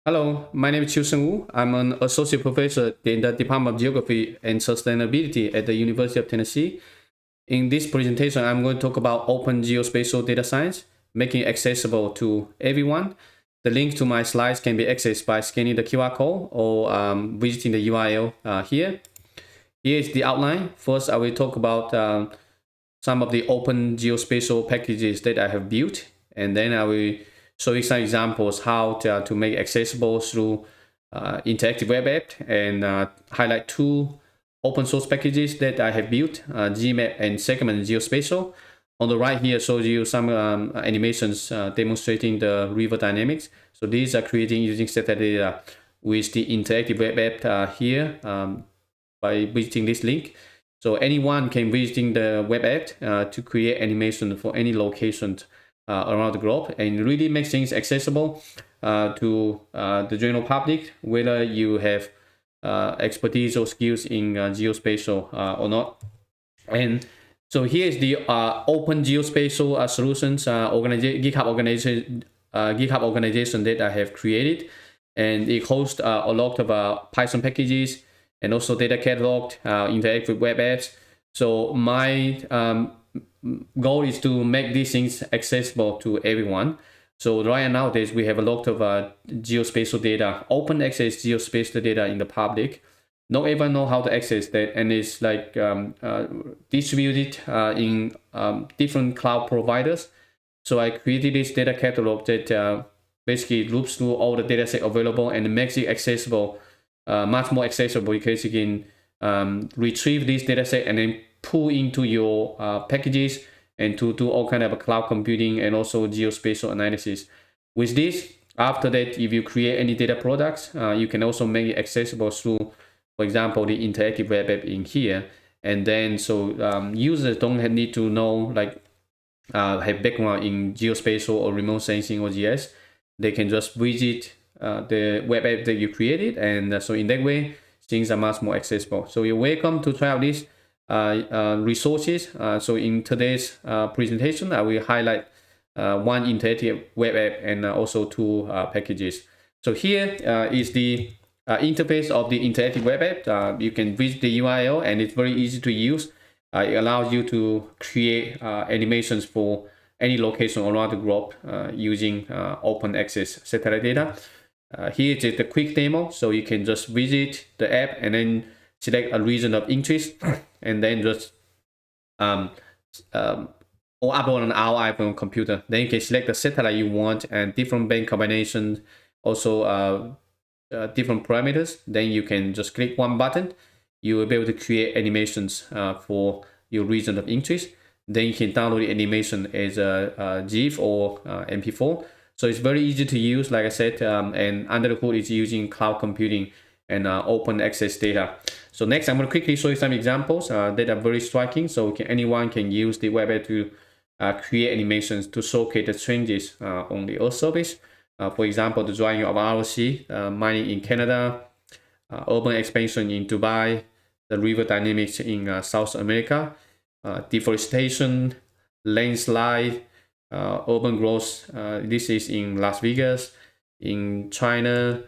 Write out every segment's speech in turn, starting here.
Hello, my name is Chiu Sung Woo. I'm an associate professor in the Department of Geography and Sustainability at the University of Tennessee. In this presentation, I'm going to talk about open geospatial data science, making it accessible to everyone. The link to my slides can be accessed by scanning the QR code or visiting the URL here. Here is the outline. First, I will talk about some of the open geospatial packages that I have built, and then I will show you some examples how to make it accessible through interactive web app, and highlight two open source packages that I have built, Gmap and Segment Geospatial. On the right here shows you some animations demonstrating the river dynamics. So these are creating using satellite data with the interactive web app here by visiting this link. So anyone can visiting the web app to create animation for any location around the globe, and really makes things accessible to the general public, whether you have expertise or skills in geospatial or not. And so here is the open geospatial solutions GitHub organization that I have created, and it hosts a lot of Python packages and also data catalog, interactive web apps. So my goal is to make these things accessible to everyone. So right nowadays we have a lot of geospatial data, open access geospatial data in the public. Not everyone know how to access that, and it's like distributed in different cloud providers. So I created this data catalog that basically loops through all the data set available and makes it accessible, much more accessible, because you can retrieve this data set and then pull into your packages and to do all kind of cloud computing and also geospatial analysis. With this, after that, if you create any data products, you can also make it accessible through, for example, the interactive web app in here. And then so users don't need to know, like have background in geospatial or remote sensing or GIS. They can just visit the web app that you created, and so in that way things are much more accessible. So you're welcome to try out these resources. So in today's presentation, I will highlight one interactive web app and also two packages. So here is the interface of the interactive web app. You can visit the URL, and it's very easy to use. It allows you to create animations for any location around the globe using open access satellite data. Here is the quick demo, so you can just visit the app and then select a region of interest, and then just or upload on our iPhone computer. Then you can select the satellite you want and different band combinations, also different parameters. Then you can just click one button. You will be able to create animations for your region of interest. Then you can download the animation as a GIF or MP4. So it's very easy to use, like I said, and under the hood it's using cloud computing and open access data. So next, I'm going to quickly show you some examples that are very striking. So anyone can use the web app to create animations to showcase the changes on the Earth surface. For example, the drawing of ROC, mining in Canada, urban expansion in Dubai, the river dynamics in South America, deforestation, landslide, urban growth. This is in Las Vegas, in China,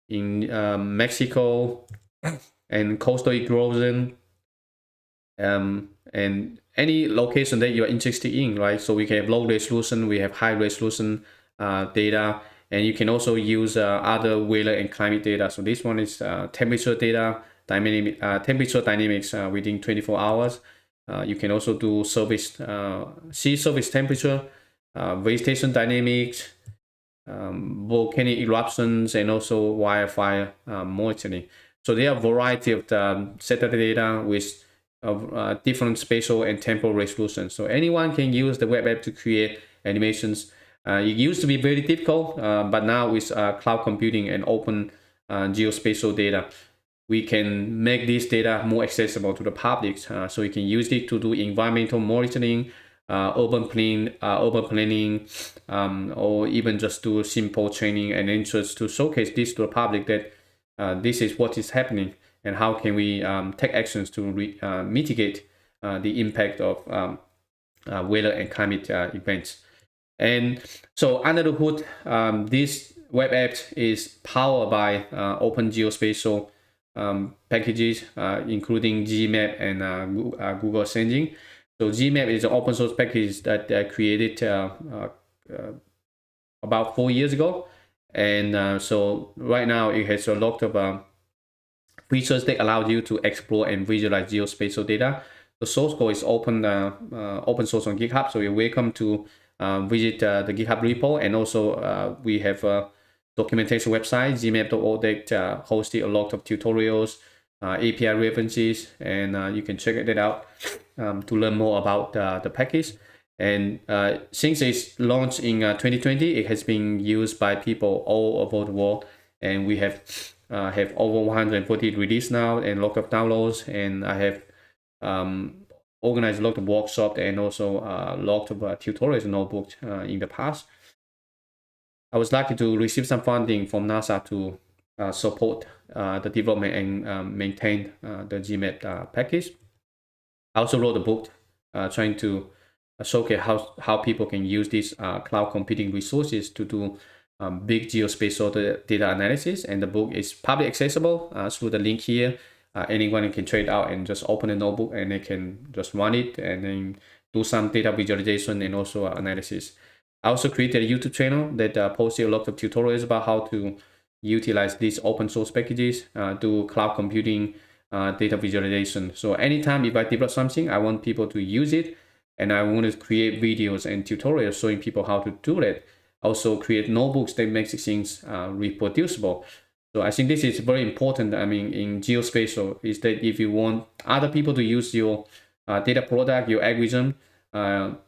in Mexico, and coastal erosion, and any location that you're interested in, right? So we can have low resolution, we have high resolution data, and you can also use other weather and climate data. So this one is temperature data, temperature dynamics within 24 hours. You can also do surface, sea surface temperature, vegetation dynamics, volcanic eruptions, and also wildfire monitoring. So there are a variety of satellite data with different spatial and temporal resolution. So anyone can use the web app to create animations. It used to be very difficult, but now with cloud computing and open geospatial data, we can make this data more accessible to the public. So you can use it to do environmental monitoring, urban planning, or even just do simple training and interest to showcase this to the public that this is what is happening and how can we take actions to mitigate the impact of weather and climate events. And so under the hood, this web app is powered by open geospatial packages, including Gmap and Google Sending. So Gmap is an open source package that created about 4 years ago, and so right now it has a lot of features that allow you to explore and visualize geospatial data. The source code is open source on GitHub, so you're welcome to visit the GitHub repo, and also we have a documentation website, gmap.org, that hosted a lot of tutorials, API references, and you can check that out to learn more about the package. And since it's launched in 2020, it has been used by people all over the world, and we have over 140 released now and a lot of downloads, and I have organized a lot of workshops and also a lot of tutorials and notebooks in the past. I was lucky to receive some funding from NASA to support the development and maintain the Gmap package. I also wrote a book trying to showcase how people can use these cloud computing resources to do big geospatial data analysis, and the book is publicly accessible through the link here. Anyone can try it out and just open a notebook and they can just run it and then do some data visualization and also analysis. I also created a YouTube channel that posted a lot of tutorials about how to utilize these open source packages, do cloud computing, data visualization. So anytime if I develop something, I want people to use it, and I want to create videos and tutorials showing people how to do that. Also create notebooks that makes things reproducible. So I think this is very important. I mean, in geospatial, is that if you want other people to use your data product, your algorithm,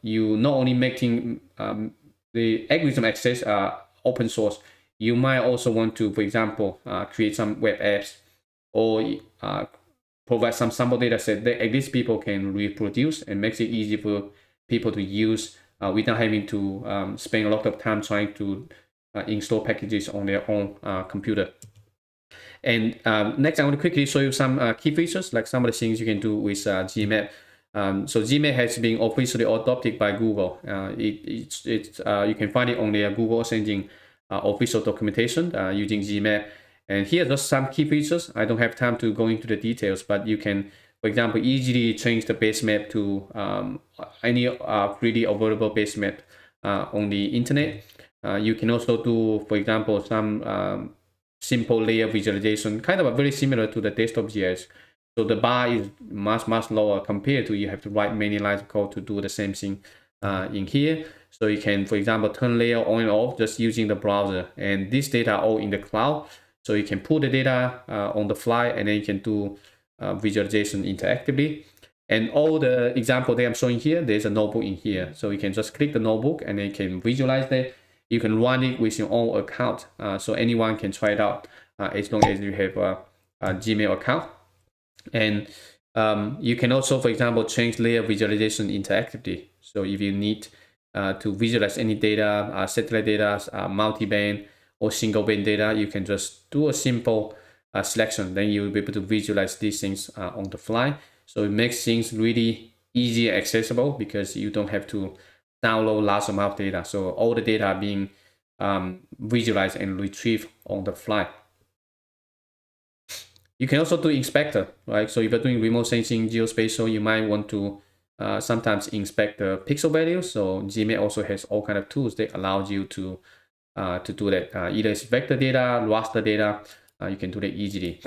you not only making the algorithm access open source, you might also want to, for example, create some web apps or provide some sample data set that at least people can reproduce and makes it easy for people to use without having to spend a lot of time trying to install packages on their own computer. And next, I want to quickly show you some key features, like some of the things you can do with Gmap. So Gmap has been officially adopted by Google. You can find it on the Google Sending official documentation using Gmap. And here are just some key features. I don't have time to go into the details, but you can, for example, easily change the base map to any freely available base map on the internet. You can also do, for example, some simple layer visualization, kind of very similar to the desktop GIS. So the bar is much lower compared to you have to write many lines of code to do the same thing in here. So you can, for example, turn layer on and off just using the browser, and this data are all in the cloud. So you can pull the data on the fly, and then you can do visualization interactively. And all the example that I'm showing here, there's a notebook in here. So you can just click the notebook and then you can visualize that. You can run it with your own account. So anyone can try it out as long as you have a Gmail account. And you can also, for example, change layer visualization interactively. So if you need to visualize any data, satellite data, multi-band or single band data, you can just do a simple selection. Then you'll be able to visualize these things on the fly. So it makes things really easy and accessible because you don't have to download large amount of data. So all the data are being visualized and retrieved on the fly. You can also do inspector, right? So if you're doing remote sensing geospatial, you might want to sometimes inspect the pixel values. So Gmap also has all kind of tools that allows you to do that. Either it's vector data, raster data, you can do that easily.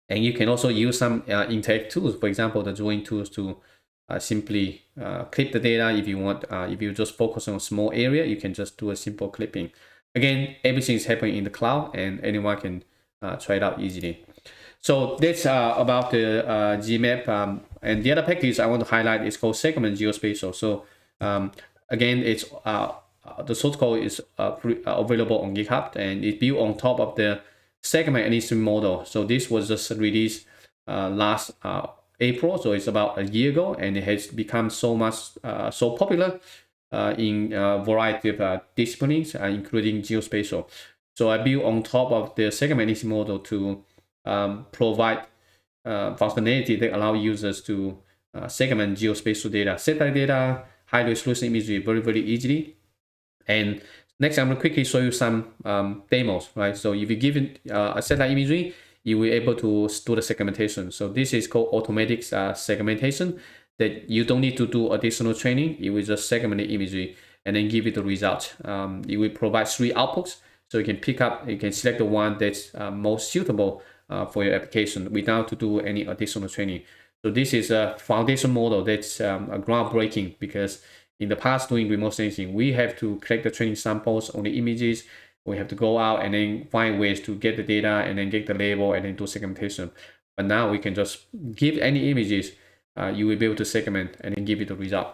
And you can also use some interactive tools, for example, the drawing tools to simply clip the data. If you want, if you just focus on a small area, you can just do a simple clipping. Again, everything is happening in the cloud, and anyone can try it out easily. So that's about the Gmap. And the other package I want to highlight is called Segment Geospatial. So again, it's the source code is available on GitHub, and it's built on top of the segment analysis model. So this was just released last April, so it's about a year ago, and it has become so popular in a variety of disciplines, including geospatial. So I built on top of the segment analysis model to provide functionality that allow users to segment geospatial data, satellite data, high resolution imagery very easily. And Next, I'm going to quickly show you some demos, right? So if you give it a satellite imagery, you will be able to do the segmentation. So this is called automatic segmentation, that you don't need to do additional training. You will just segment the imagery and then give it the result. It will provide 3 outputs. So you can pick up, you can select the one that's most suitable for your application without to do any additional training. So this is a foundation model that's groundbreaking, because in the past, doing remote sensing, we have to collect the training samples on the images. We have to go out and then find ways to get the data and then get the label and then do segmentation. But now we can just give any images, you will be able to segment and then give it the result.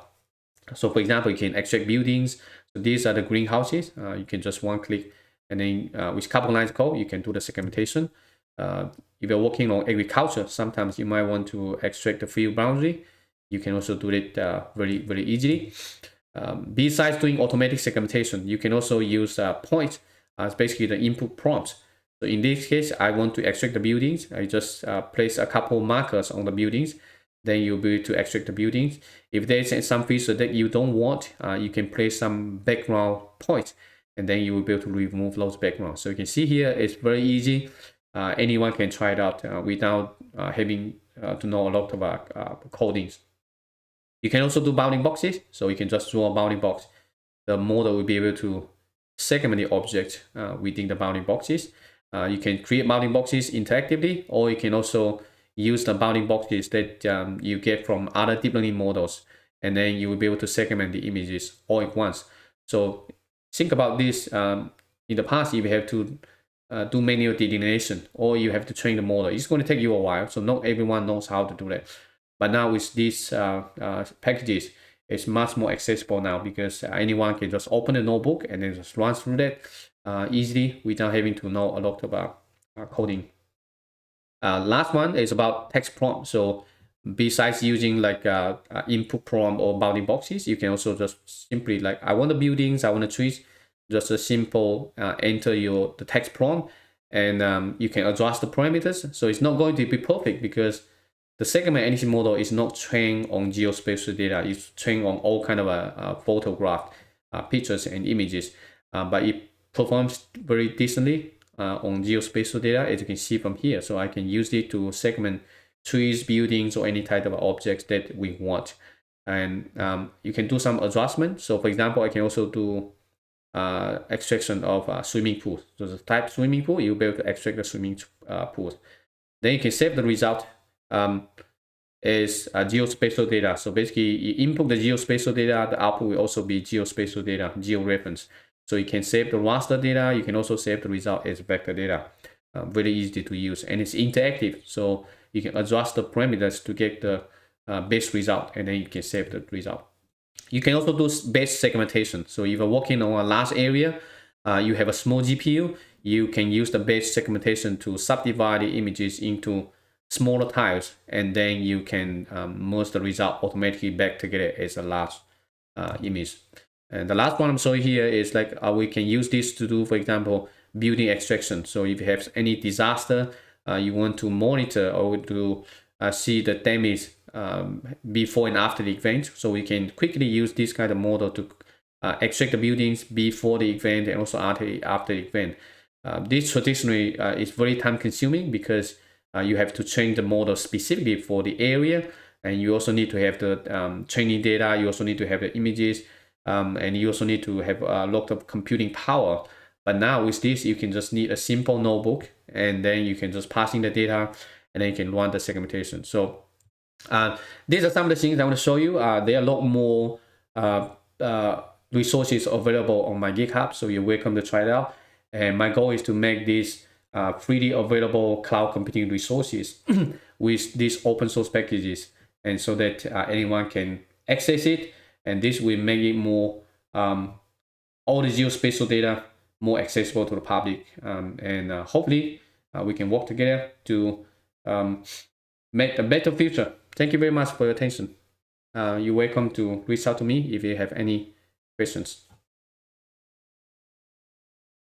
So for example, you can extract buildings. So these are the greenhouses. You can just one click and then with couple lines of code, you can do the segmentation. If you're working on agriculture, sometimes you might want to extract the field boundary. You can also do it very, very easily. Besides doing automatic segmentation, you can also use points as basically the input prompts. So in this case, I want to extract the buildings. I just place a couple markers on the buildings. Then you'll be able to extract the buildings. If there's some feature that you don't want, you can place some background points, and then you will be able to remove those backgrounds. So you can see here, it's very easy. Anyone can try it out without having to know a lot about codings. You can also do bounding boxes. So you can just draw a bounding box. The model will be able to segment the object within the bounding boxes. You can create bounding boxes interactively, or you can also use the bounding boxes that you get from other deep learning models, and then you will be able to segment the images all at once. So think about this. In the past, if you have to do manual delineation, or you have to train the model, it's going to take you a while. So not everyone knows how to do that. But now with these packages, it's much more accessible now, because anyone can just open a notebook and then just run through that easily without having to know a lot about coding. Last one is about text prompt. So besides using like input prompt or bounding boxes, you can also just simply like, I want the buildings, I want the trees, just a simple enter the text prompt, and you can adjust the parameters. So it's not going to be perfect, because the segment anything model is not trained on geospatial data. It's trained on all kind of photograph, pictures and images, but it performs very decently on geospatial data, as you can see from here. So I can use it to segment trees, buildings, or any type of objects that we want. And you can do some adjustment. So for example, I can also do extraction of swimming pools. So the type swimming pool, you'll be able to extract the swimming pools. Then you can save the result is geospatial data. So basically, you input the geospatial data, the output will also be geospatial data, georeference. So you can save the raster data. You can also save the result as vector data. Very easy to use, and it's interactive. So you can adjust the parameters to get the best result, and then you can save the result. You can also do base segmentation. So if you're working on a large area, you have a small GPU, you can use the base segmentation to subdivide the images into smaller tiles, and then you can merge the result automatically back together as a large image. And the last one I'm showing here is like we can use this to do, for example, building extraction. So if you have any disaster, you want to monitor or to see the damage before and after the event. So we can quickly use this kind of model to extract the buildings before the event and also after the event. This traditionally is very time consuming, because you have to train the model specifically for the area, and you also need to have the training data, you also need to have the images, and you also need to have a lot of computing power. But now with this, you can just need a simple notebook, and then you can just pass in the data, and then you can run the segmentation. So these are some of the things I want to show you. There are a lot more resources available on my GitHub, so you're welcome to try it out. And my goal is to make these freely available cloud computing resources with these open source packages, and so that anyone can access it. And this will make it more, all the geospatial data more accessible to the public. And hopefully we can work together to make a better future. Thank you very much for your attention. You're welcome to reach out to me if you have any questions.